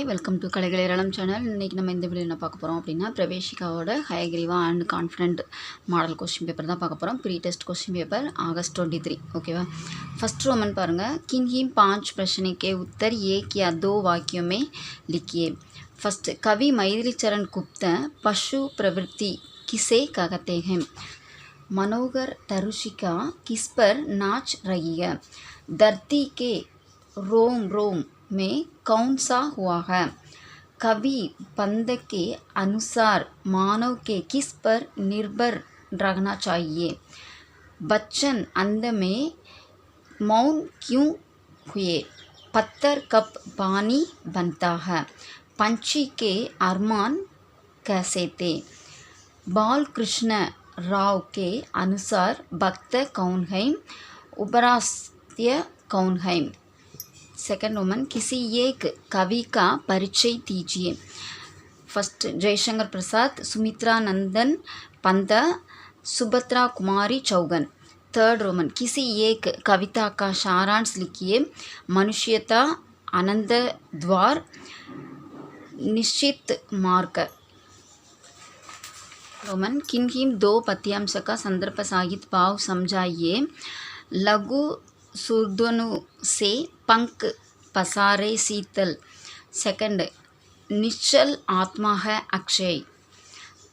Welcome to கலைகள் ஏராளம் channel. இன்றைக்கி நம்ம இந்த வீடியோ என்ன பார்க்க போகிறோம் அப்படின்னா, பிரவேஷிகாவோட Hayagriva and confident model question paper தான் பார்க்க போகிறோம். ப்ரீ டெஸ்ட் கொஸ்டின் पेपर अगस्त 23. ओकेवा. फर्स्ट रोमन पाருங்கள். किन्हीं 5 प्रश्न के उत्तर एक या दो वाक्यों में लिखिए. फर्स्ट, कवि मैथिली चरण गुप्त पशु प्रवृत्ति किसे कहते हैं? मनोहर तरुषिका किस पर नाच रही है? धरती के रोम रोम में कौन सा हुआ है? कवि बंद के अनुसार मानव के किस पर निर्भर रहना चाहिए? बच्चन अंध में मौन क्यों हुए? पत्थर कब पानी बनता है? पंछी के अरमान कैसे थे? बाल कृष्ण राव के अनुसार भक्त कौन है? उपराष्ट्र कौन है? सेकंड रोमन, किसी एक कवि का परिचय दीजिए. फर्स्ट, जयशंकर प्रसाद, सुमित्रा नंदन पंत, सुभद्रा कुमारी चौगन. थर्ड रोमन, किसी एक कविता का सारांश लिखिए. मनुष्यता, आनंद द्वार, निश्चित मार्ग. रोमन, किन्हीं दो पद्यांश का संदर्भ साहित्य भाव समझाइए. लघु सुरधनु से पंख पसारे शीतल. सेकंड, निश्चल आत्मा है अक्षय.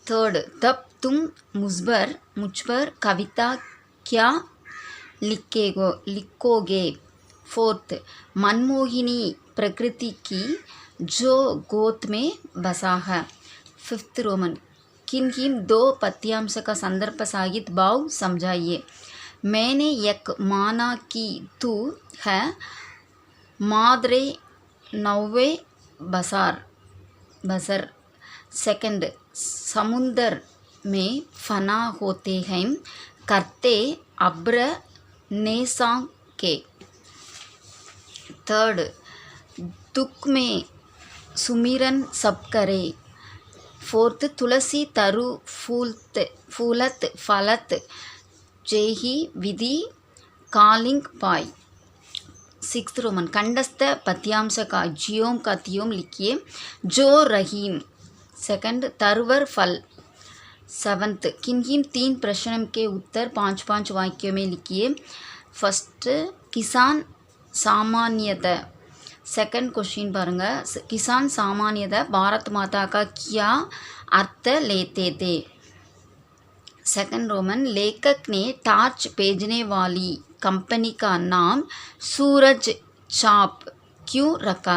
थर्ड, तब तुम मुझ पर कविता क्या लिखोगे? फोर्थ, मनमोहिनी प्रकृति की जो गोद में बसा है. फिफ्थ रोमन, किन्हीं दो पद्यांश का संदर्भ साहित्य भाव समझाइए. मैंने एक माना कि तू है मादरे नौवे बसर. सेकंड, समुंदर में फना होते हैं करते अब्र नेसा के. थर्ड, दुख में सुमिरन सब करे. फोर्थ, तुलसी तरु फूलत फलत जेही विधि कालिंग पाई. सिक्स्थ रोमन, कंडस्थ पद्यांश का जियोम का तियोम लिखिए. जो रहीम. सेकंड, तरवर फल. सेवंथ, किन्हीं 3 प्रश्न के उत्तर 5-5 वाक्यों में लिखिए. फर्स्ट, किसान सामान्यतः. सेकंड क्वेश्चन पारूंगा. किसान सामान्यतः भारत माता का क्या अर्थ लेते थे? सेकंड रोमन, लेखक ने टार्च भेजने वाली कंपनी का नाम सूरज चाप क्यों रखा?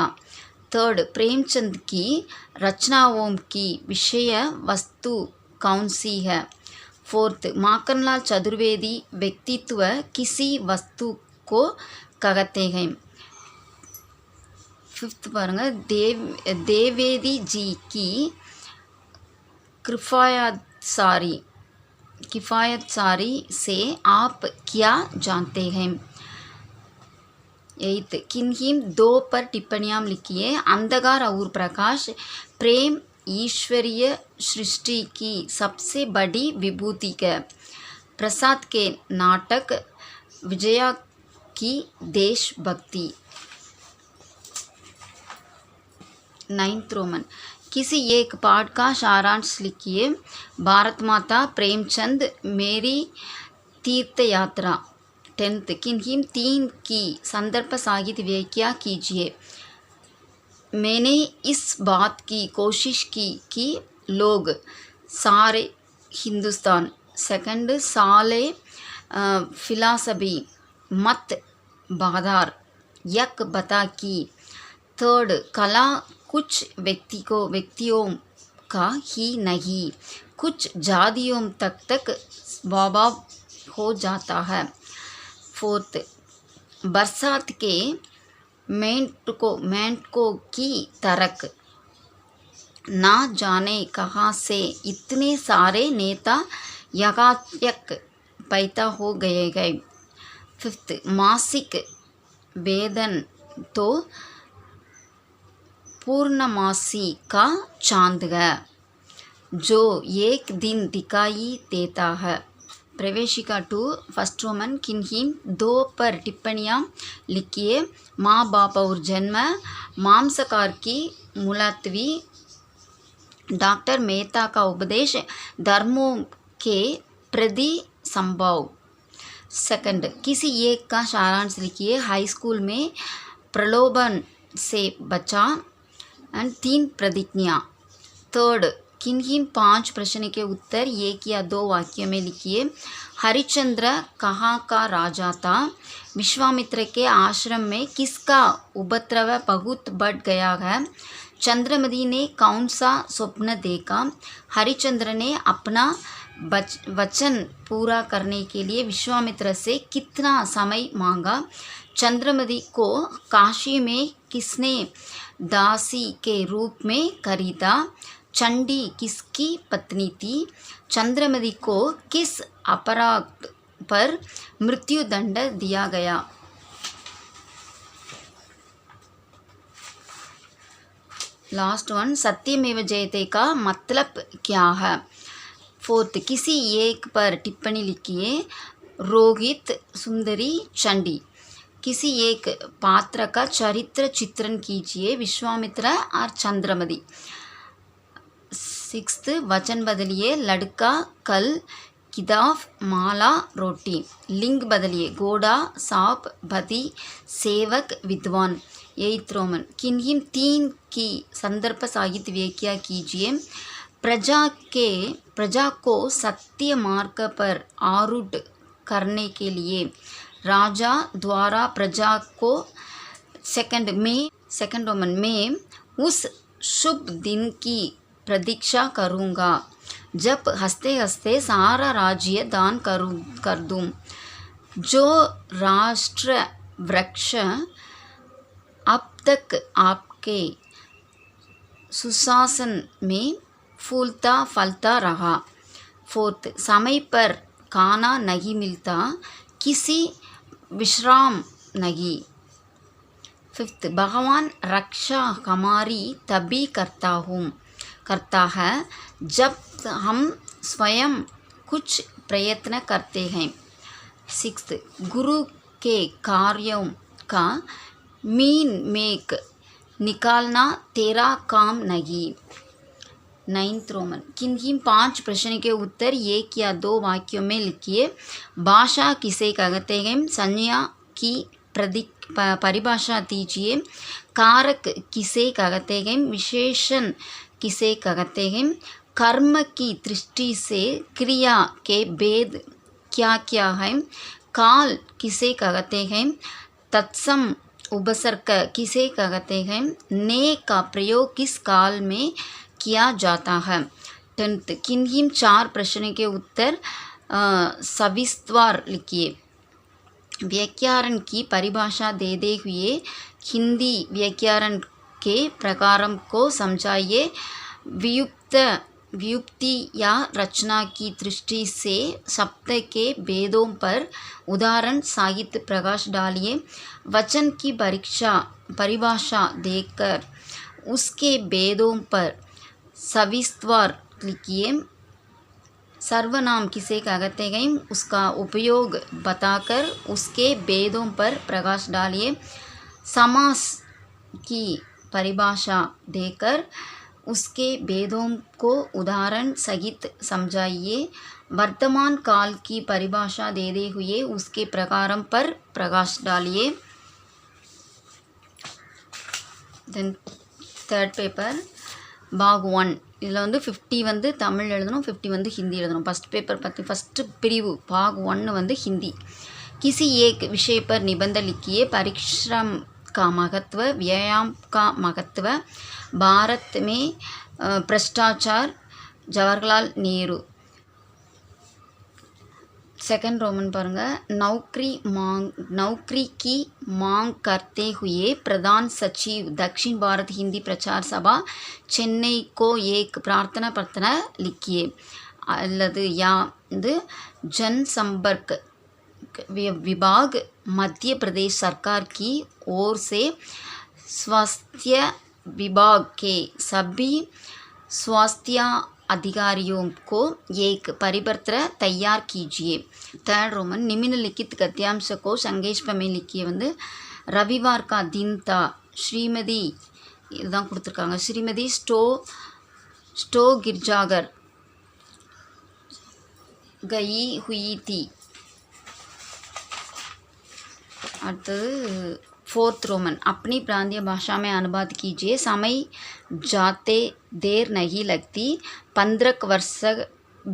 थर्ड, प्रेमचंद की रचनाओं की विषय वस्तु कौन सी है? फोर्थ, माखनलाल चतुर्वेदी व्यक्तित्व किसी वस्तु को कहते हैं? फिफ्थ पारूंगा. देवेदी जी की किफ़ायत सारी से आप क्या जानते हैं? एट्थ, किन्हीं दो पर टिप्पणियाँ लिखिए. अंधकार और प्रकाश. प्रेम ईश्वरीय सृष्टि की सबसे बड़ी विभूति है. प्रसाद के नाटक विजया की देशभक्ति. नाइन्थ रोमन, किसी एक पाठ का सारांश लिखिए. भारत माता, प्रेमचंद, मेरी तीर्थ यात्रा. 10th, किन्हीं 3 की संदर्भ साहित्य व्याख्या कीजिए. मैंने इस बात की कोशिश की कि लोग सारे हिंदुस्तान. सेकंड, साले फिलासफी मत बाधार यक बता की. थर्ड, कला कुछ व्यक्तियों का ही नहीं, कुछ जातियों तक स्वभाव हो जाता है. फोर्थ, बरसात के मेंढकों की तरक. ना जाने कहाँ से इतने सारे नेता यकायक पैदा हो गए. फिफ्थ, मासिक वेतन तो पूर्णमासी का चांद है जो एक दिन दिखाई देता है. प्रवेशिका 2. फर्स्ट रोमन, किन्हीं 2 पर टिप्पणियाँ लिखिए. माँ बाप और जन्म. मांसाहार की मुलतवी डॉक्टर मेहता का उपदेश धर्मों के प्रति संभव। सेकंड, किसी एक का सारांश लिखिए। हाई स्कूल में प्रलोभन से बचा एंड 3 प्रतिज्ञा। थर्ड, किन किन 5 प्रश्न के उत्तर एक या 2 वाक्यों में लिखिए। हरिश्चंद्र कहाँ का राजा था? विश्वामित्र के आश्रम में किसका उपद्रव बहुत बढ़ गया है? चंद्रमति ने कौन सा स्वप्न देखा? हरिश्चंद्र ने अपना वचन पूरा करने के लिए विश्वामित्र से कितना समय मांगा? चंद्रमति को काशी में किसने दासी के रूप में खरीदा? चंडी किसकी पत्नी थी? चंद्रमति को किस अपराध पर मृत्युदंड दिया गया? लास्ट वन, सत्यमेव जयते का मतलब क्या है? फोर्थ, किसी एक पर टिप्पणी लिखिए। रोहित, सुंदरी, चंडी। किसी एक पात्र का चरित्र चित्रण कीजिए। विश्वामित्र और चंद्रमति। 6th, वचन बदलिए। लड़का, कल, किताब, माला, रोटी। लिंग बदलिए। घोड़ा, सांप, बदी, सेवक, विद्वान। 8th रोमन, किन किन 3 की संदर्भ साहित्य व्याख्या कीजिए। प्रजा को सत्य मार्ग पर आरूढ़ करने के लिए राजा द्वारा प्रजा को। सेकंड रोमन, में उस शुभ दिन की प्रतीक्षा करूँगा जब हंसते हंसते सारा राज्य दान कर दूँ। जो राष्ट्र वृक्ष अब तक आपके सुशासन में फूलता फलता रहा। 4th, समय पर खाना नहीं मिलता, किसी विश्राम नहीं। 5th, भगवान रक्षा हमारी तभी करता है जब हम स्वयं कुछ प्रयत्न करते हैं। 6th, गुरु के कार्यों का मीन मेक निकालना तेरा काम नहीं। 9th रोमन, किन किन 5 प्रश्न के उत्तर एक या 2 वाक्यों में लिखिए। भाषा किसे कहते हैं? संज्ञा की परिभाषा दीजिए। कारक किसे कहते हैं? विशेषण किसे कहते हैं? कर्म की दृष्टि से क्रिया के भेद क्या क्या है? काल किसे कहते हैं? तत्सम उपसर्ग किसे कहते हैं? ने का प्रयोग किस काल में किया जाता है? 10th, किन किन 4 प्रश्न के उत्तर सविस्तार लिखिए। व्याकरण की परिभाषा देते हुए हिंदी व्याकरण के प्रकारों को समझाइए। व्युक्ति या रचना की दृष्टि से शब्द के भेदों पर उदाहरण साहित्य प्रकाश डालिए। वचन की परिभाषा देकर उसके भेदों पर सविस्तार लिखिए। सर्वनाम किसे कहते हैं? उसका उपयोग बताकर उसके भेदों पर प्रकाश डालिए। समास की परिभाषा देकर उसके भेदों को उदाहरण सहित समझाइए। वर्तमान काल की परिभाषा देते हुए उसके प्रकारों पर प्रकाश डालिए। தென் தேர்ட் பேப்பர் பாக் 1 இதில் வந்து 50 வந்து தமிழ் எழுதணும், 50 வந்து ஹிந்தி எழுதணும். ஃபஸ்ட் பேப்பர் பற்றி ஃபஸ்ட்டு பிரிவு பாக் 1 வந்து हिंदी। किसी एक विषय पर निबंध लिखिए। परिश्रम का महत्व, व्यायाम का महत्व, भारत में भ्रष्टाचार, जवाहरलाल नेहरू। सेकंड रोमन பாருங்கள்। नौकरी की मांग करते हुए प्रधान सचिव दक्षिण भारत हिंदी प्रचार सभा चेन्नई को एक प्रार्थना पत्र लिखिए। அல்லது या जनसंपर्क विभाग मध्य प्रदेश सरकार की ओर से स्वास्थ्य विभाग के सभी स्वास्थ्य अधिकारियों को एक परिपत्र तैयार कीजिए। थर्ड रोमन, निम्नलिखित गद्यांश को संक्षेप में लिखिए। வந்து रविवार का दिन था, श्रीमती இதுதான் கொடுத்துருக்காங்க. ஸ்ரீமதி ஸ்டோ கிர்ஜாகர் गई हुई थी. அடுத்தது 4th रोमन अपनी प्रांतीय भाषा में अनुवाद कीजिए. समय जाते देर नहीं लगती, 15 वर्ष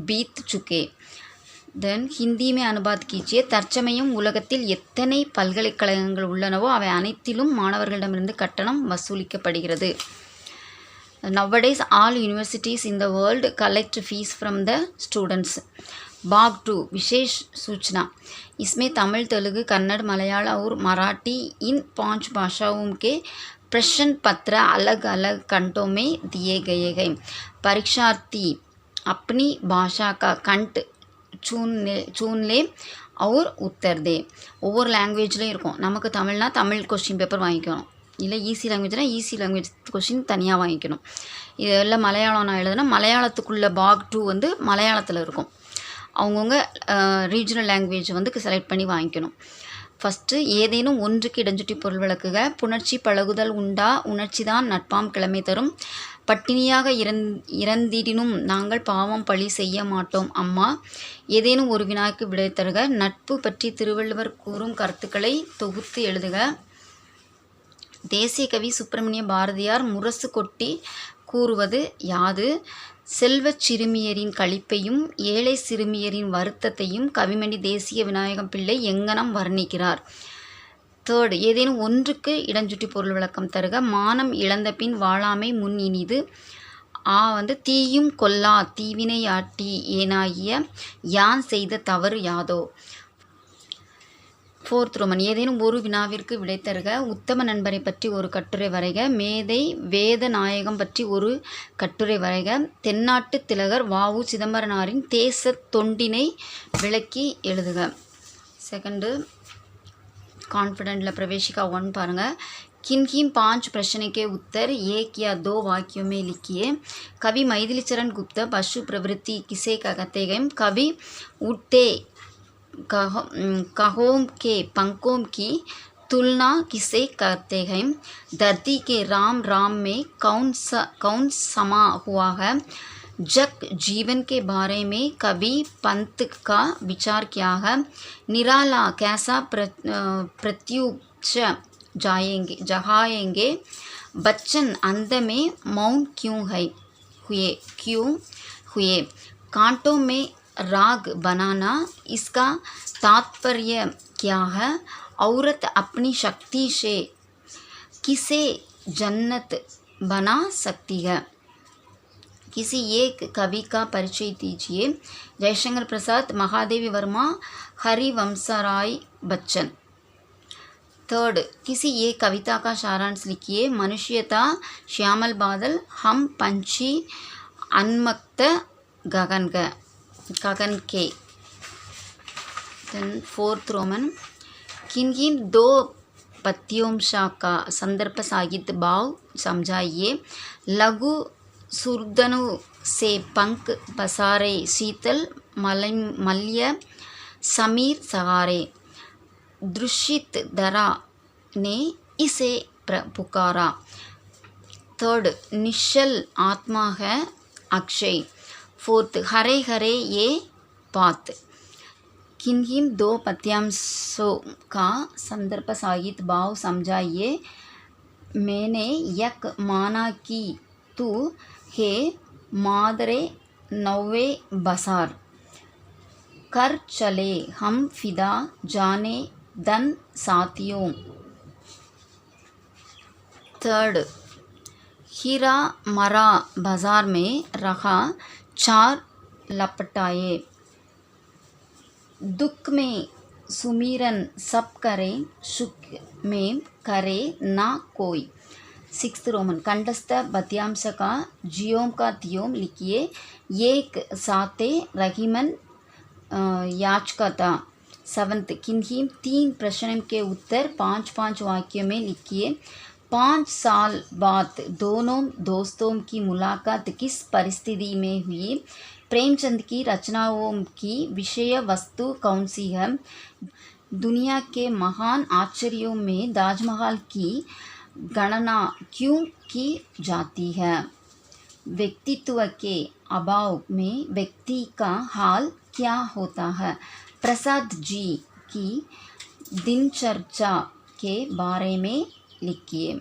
बीत चुके. தென் ஹிந்தி में अनुवाद कीजिए. தற்சமயம் உலகத்தில் எத்தனை பல்கலைக்கழகங்கள் உள்ளனவோ அவை அனைத்திலும் மாணவர்களிடமிருந்து கட்டணம் வசூலிக்கப்படுகிறது. Nowadays all universities in the world collect fees from the students. भाग 2 विशेष सूचना. इसमें तमिल, तेलुगु, कन्नड़, मलयालम और मराठी इन 5 भाषाओं के प्रश्न पत्र अलग अलग कंठों में दिए गए हैं. परीक्षार्थी अपनी भाषा का कंठ चुन ले और उत्तर दे. ஒவ்வொரு லாங்குவேஜ்லேயும் இருக்கும். நமக்கு தமிழ்னா தமிழ் கொஸ்டின் பேப்பர் வாங்கிக்கணும், இல்லை ஈஸி லாங்குவேஜ்னால் ஈஸி லாங்குவேஜ் கொஷின் தனியாக வாங்கிக்கணும். இது எல்லாம் மலையாளம் நான் எழுதுனா மலையாளத்துக்குள்ள பாக் 2 வந்து மலையாளத்தில் இருக்கும். அவங்கவுங்க ரீஜனல் லாங்குவேஜ் வந்து செலக்ட் பண்ணி வாங்கிக்கணும். ஃபஸ்ட்டு ஏதேனும் ஒன்றுக்கு இடஞ்சுட்டி பொருள் விளக்குக. புணர்ச்சி பழகுதல் உண்டா, உணர்ச்சி தான் நட்பாம் கிழமை தரும். பட்டினியாக இறந்திடினும் நாங்கள் பாவம் பழி செய்ய மாட்டோம் அம்மா. ஏதேனும் ஒரு வினாக்கு விடை தருக. நட்பு பற்றி திருவள்ளுவர் கூறும் கருத்துக்களை தொகுத்து எழுதுக. தேசிய கவி சுப்பிரமணிய பாரதியார் முரசு கொட்டி கூறுவது யாது? செல்வச் சிறுமியரின் களிப்பையும் ஏழை சிறுமியரின் வருத்தத்தையும் கவிமணி தேசிய விநாயகம் பிள்ளை எங்கனம் வர்ணிக்கிறார். 3rd ஏதேனும் ஒன்றுக்கு இடஞ்சுட்டி பொருள் விளக்கம் தருக. மானம் இழந்த பின் வாழாமை முன் இனிது. வந்து தீயும் கொல்லா தீவினையாட்டி ஏனாகிய யான் செய்த தவறு யாதோ. 4th रोमन ஏதேனும் ஒரு வினாவிற்கு விடை தருக. உத்தம நண்பரை பற்றி ஒரு கட்டுரை வரைக. மேதை வேத நாயகம் பற்றி ஒரு கட்டுரை வரைக. தென்னாட்டு திலகர் வ.உ. சிதம்பரனாரின் தேச தொண்டினை விளக்கி எழுதுக. 2nd कॉन्फिडेंटல प्रवेशिका 1 பாருங்கள். किन 5 प्रश्न के उत्तर 1 या 2 वाक्यों में लिखिए. कवि मैथिली चरण गुप्ता पशु प्रवृत्ति किसे कहते हैं? कवि उठे कहों के पंखों की तुलना किसे करते हैं? धरती के राम राम में कौन समा हुआ है? जग जीवन के बारे में कवि पंत का विचार क्या है? निराला कैसा प्रत्युष जगाएंगे? बच्चन अंत में मौन क्यों हुए? कांटों में राग बनाना इसका तात्पर्य क्या है? औरत अपनी शक्ति से किसे जन्नत बना सकती है? किसी एक कवि का परिचय दीजिए. जयशंकर प्रसाद, महादेवी वर्मा, हरिवंशराय बच्चन. 3rd किसी एक कविता का सारांश लिखिए. मनुष्यता, श्यामल बादल, हम पंछी, उन्मत्त गगन के. then 4th रोमन किन 2 पत्योंशा का संदर्भ साहित्य भाव समझाइए. लघु सुरधनु से पंख पसारे शीतल मल्य समीर सहारे. दृश्यित धरा ने इसे पुकारा. 3rd निश्चल आत्मा है अक्षय. 4th हरे हरे ये बात. किन 2 पद्यांशों का संदर्भ साहित्य भाव समझाइए. मैंने यक माना कि तू है मादरे नौवे बसार. कर चले हम फिदा जाने दन साथियों. 3rd हीरा मरा बाजार में रखा 4 लपटाए. दुख में सुमिरन सब करे, सुख में करे ना कोई. 6th रोमन कंठस्थ पद्यांश का जियोम का तियोम लिखिए. एक साते रहीमन याचकता. 7th किन 3 प्रश्न के उत्तर 5-5 वाक्यों में लिखिए. 5 साल बाद दोनों दोस्तों की मुलाकात किस परिस्थिति में हुई? प्रेमचंद की रचनाओं की विषय वस्तु कौन सी है? दुनिया के महान आश्चर्यों में ताजमहल की गणना क्यों की जाती है? व्यक्तित्व के अभाव में व्यक्ति का हाल क्या होता है? प्रसाद जी की दिनचर्या के बारे में लिखिए।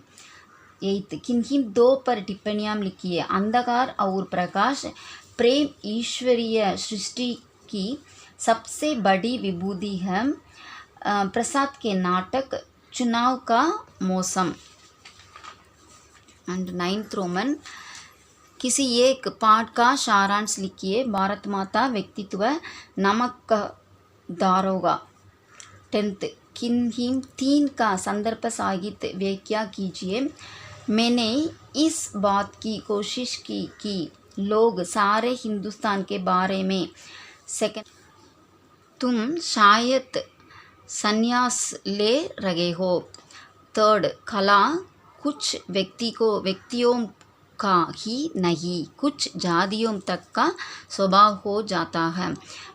8 किन्हीं दो पर टिप्पणियाँ लिखिए। अंधकार और प्रकाश, प्रेम ईश्वरीय सृष्टि की सबसे बड़ी विभूति है। प्रसाद के नाटक चुनाव का मौसम। एंड 9th रोमन, किसी एक पाठ का सारांश लिखिए। भारत माता व्यक्तित्व नमक दारोगा। 10th किन्हीं 3 का संदर्भ साहित्य व्याख्या कीजिए। मैंने इस बात की कोशिश की कि लोग सारे हिंदुस्तान के बारे में। सेकंड, तुम शायद संन्यास ले रहे हो। थर्ड, कला कुछ व्यक्तियों का ही नहीं, कुछ जातियों तक का स्वभाव हो जाता है।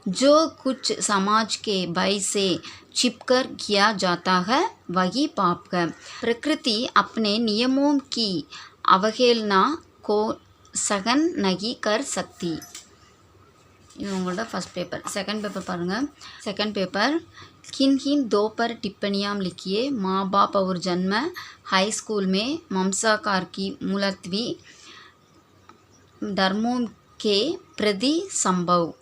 जो कुछ समाज के भय से छिपकर किया जाता है वही पाप है। प्रकृति अपने नियमों की अवहेलना को सहन नहीं कर सकती। இது உங்களோட फर्स्ट पेपर। सेकंड पेपर பாருங்கள்। सेकंड पेपर, किन्हीं दो पर टिप्पणियाँ लिखिए। माँ बाप और जन्म, हाई स्कूल में ममसाकार की मुलतवी, धर्मों के प्रति संभव।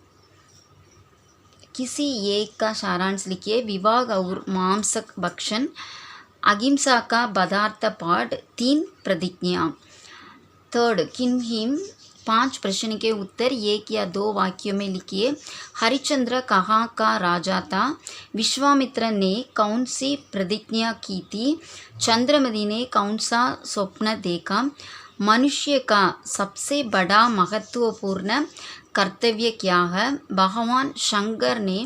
किसी एक का सारांश लिखिए। विवाह और मांसक भक्षण, अहिंसा का पदार्थ पाठ, 3 प्रतिज्ञा। थर्ड, किन्हीं 5 प्रश्न के उत्तर 1 या 2 वाक्यों में लिखिए। हरिश्चंद्र कहाँ का राजा था? विश्वामित्र ने कौन सी प्रतिज्ञा की थी? चंद्रमति ने कौन सा स्वप्न देखा? मनुष्य का सबसे बड़ा महत्वपूर्ण कर्तव्य क्या है? भगवान शंकर ने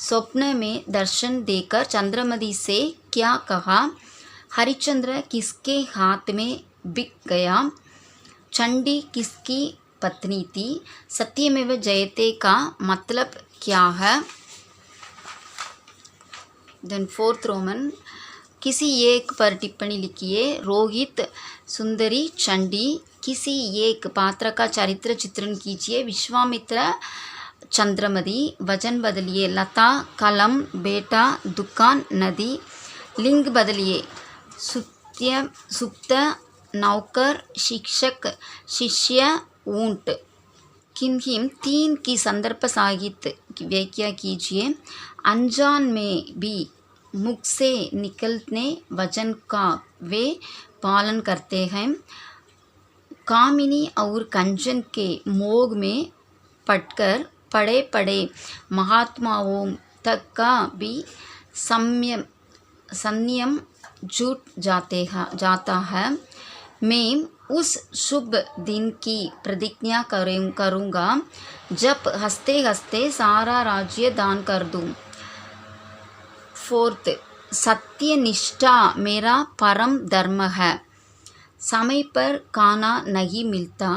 स्वप्न में दर्शन देकर चंद्रमति से क्या कहा? हरिश्चंद्र किसके हाथ में बिक गया? चंडी किसकी पत्नी थी? सत्यमेव जयते का मतलब क्या है? देन 4th रोमन, किसी एक पर टिप्पणी लिखिए। रोहित, सुंदरी, चंडी। किसी एक पात्र का चरित्र चित्रण कीजिए। विश्वामित्र, चंद्रमति। वचन बदलिए। लता, कलम, बेटा, दुकान, नदी। लिंग बदलिए। सुप्त, नौकर, शिक्षक, शिष्य, ऊंट। किन्हीं 3 की संदर्भ साहित्य की व्याख्या कीजिए। अनजान में भी मुख से निकलने वचन का वे पालन करते हैं। कामिनी और कंचन के मोह में पड़कर पड़े पड़े महात्माओं तक का भी संयम जुट जाता है। मैं उस शुभ दिन की प्रतिज्ञा करूँगा जब हंसते हंसते सारा राज्य दान कर दूँ। 4th, सत्यनिष्ठा मेरा परम धर्म है। समय पर खाना नहीं मिलता,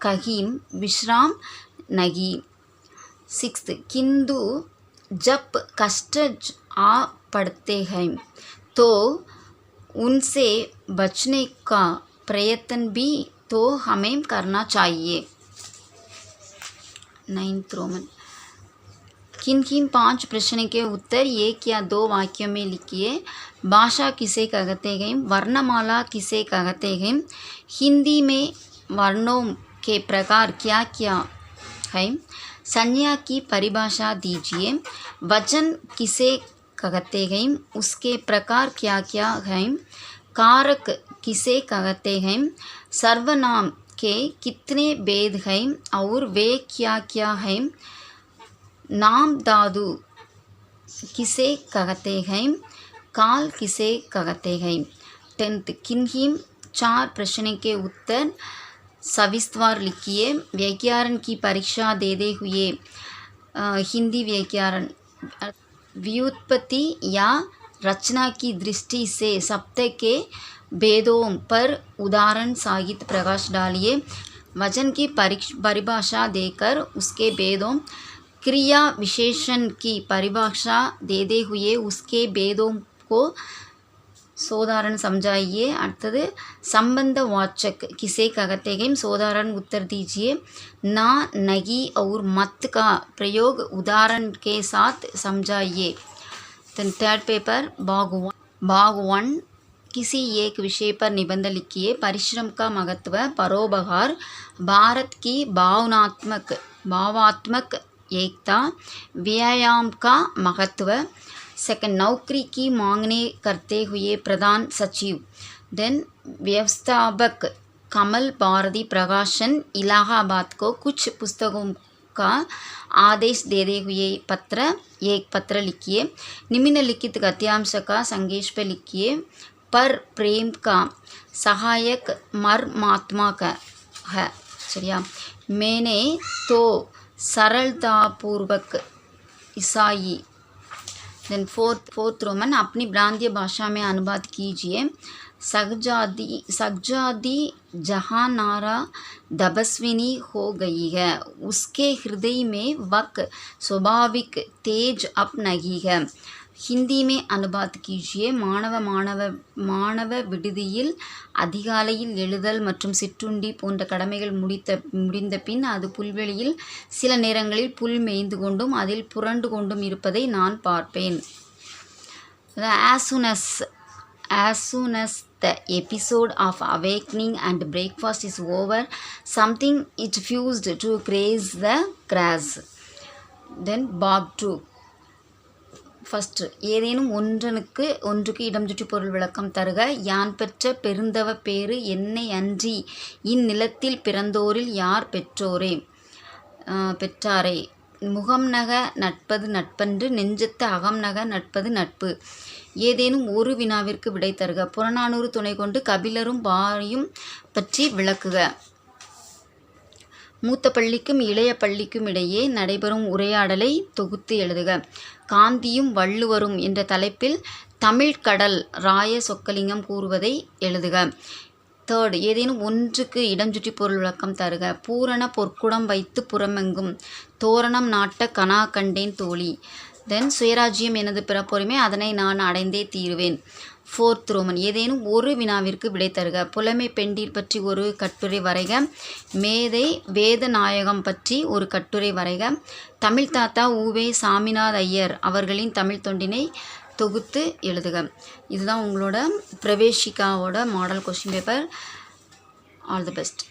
कहीं विश्राम नहीं। 6th, किंतु जब कष्ट आ पड़ते हैं तो उनसे बचने का प्रयत्न भी तो हमें करना चाहिए। 9th रोमन, किन्हीं 5 प्रश्न के उत्तर 1 या 2 वाक्यों में लिखिए। भाषा किसे कहते हैं? वर्णमाला किसे कहते हैं? हिंदी में वर्णों के प्रकार क्या क्या है? संज्ञा की परिभाषा दीजिए। वचन किसे कहते हैं? उसके प्रकार क्या क्या हैं? कारक किसे कहते हैं? सर्वनाम के कितने भेद हैं और वे क्या क्या हैं? नाम धातु किसे कहते हैं? काल किसे कहते हैं? 10th, किन्हीं 4 प्रश्न के उत्तर सविस्तार लिखिए। व्याकरण की परीक्षा देते हुए हिंदी व्याकरण, व्युत्पत्ति या रचना की दृष्टि से शब्द के भेदों पर उदाहरण सहित प्रकाश डालिए। वचन की परिभाषा देकर उसके भेदों, क्रिया विशेषण की परिभाषा देते हुए उसके भेदों को सोदारण समझाइए. அடுத்தது संबंध वाचक किसे कहते हैं सोदारण उत्तर दीजिए. ना, नहीं और मत का प्रयोग उदाहरण के साथ समझाइए. then third paper भाग 1 किसी एक विषय पर निबंध लिखिए. परिश्रम का महत्व, परोपकार, भारत की भावात्मक एकता, व्यायाम का महत्व. सेकंड नौकरी की मांगने करते हुए प्रधान सचिव. देन व्यवस्थापक कमल भारती प्रकाशन इलाहाबाद को कुछ पुस्तकों का आदेश देते हुए एक पत्र लिखिए. निम्नलिखित गद्यांश का संक्षेप पे लिखिए. पर प्रेम का सहायक मर्मात्मक है. चलिए मैंने तो सरलतापूर्वक ईसाई. देन फोर्थ रोमन अपनी प्रांतीय भाषा में अनुवाद कीजिए. सगजादी जहाँ नारा तपस्विनी हो गई है उसके हृदय में वक स्वाभाविक तेज अब नहीं है. हिंदी में अनुवाद कीजिए. மாணவ விடுதியில் அதிகாலையில் எழுதல் மற்றும் சிற்றுண்டி போன்ற கடமைகள் முடிந்த பின் அது புல்வெளியில் சில நேரங்களில் புல் மேய்ந்து கொண்டும் அதில் புரண்டு கொண்டும் இருப்பதை நான் பார்ப்பேன். As soon as the episode of awakening and breakfast is over, something it fused to graze the grass. Then Bob 2. First ஏதேனும் ஒன்றுக்கு இடம் சுற்றி பொருள் விளக்கம் தருக. யான் பெற்ற பெருந்தவ பேறு என்னை அன்றி இந்நிலத்தில் பிறந்தோரில் யார் பெற்றாரே. முகம் நக நட்பது நட்பன்று நெஞ்சத்து அகம் நக நட்பது நட்பு. ஏதேனும் ஒரு வினாவிற்கு விடை தருக. புறநானூறு துணை கொண்டு கபிலரும் பாரியும் பற்றி விளக்குக. மூத்த பள்ளிக்கும் இளைய பள்ளிக்கும் இடையே நடைபெறும் உரையாடலை தொகுத்து எழுதுக. காந்தியும் வள்ளுவரும் என்ற தலைப்பில் தமிழ்கடல் ராய சொக்கலிங்கம் கூறுவதை எழுதுக. தேர்ட் ஏதேனும் ஒன்றுக்கு இடம் சுற்றி பொருள் விளக்கம் தருக. பூரண பொற்குடம் வைத்து புறமெங்கும் தோரணம் நாட்ட கனா கண்டேன் தோழி. தென் சுயராஜ்யம் எனது பிறப்புரிமை அதனை நான் அடைந்தே தீருவேன். ஃபோர்த் ரோமன் ஏதேனும் ஒரு வினாவிற்கு விடை தருக. புலமை பெண்டீர் பற்றி ஒரு கட்டுரை வரைக. மேதை வேதநாயகம் பற்றி ஒரு கட்டுரை வரைக. தமிழ் தாத்தா ஊவே சாமிநாத ஐயர் அவர்களின் தமிழ் தொண்டினை தொகுத்து எழுதுக. இதுதான் உங்களோட பிரவேஷிகாவோட model question paper. All the best.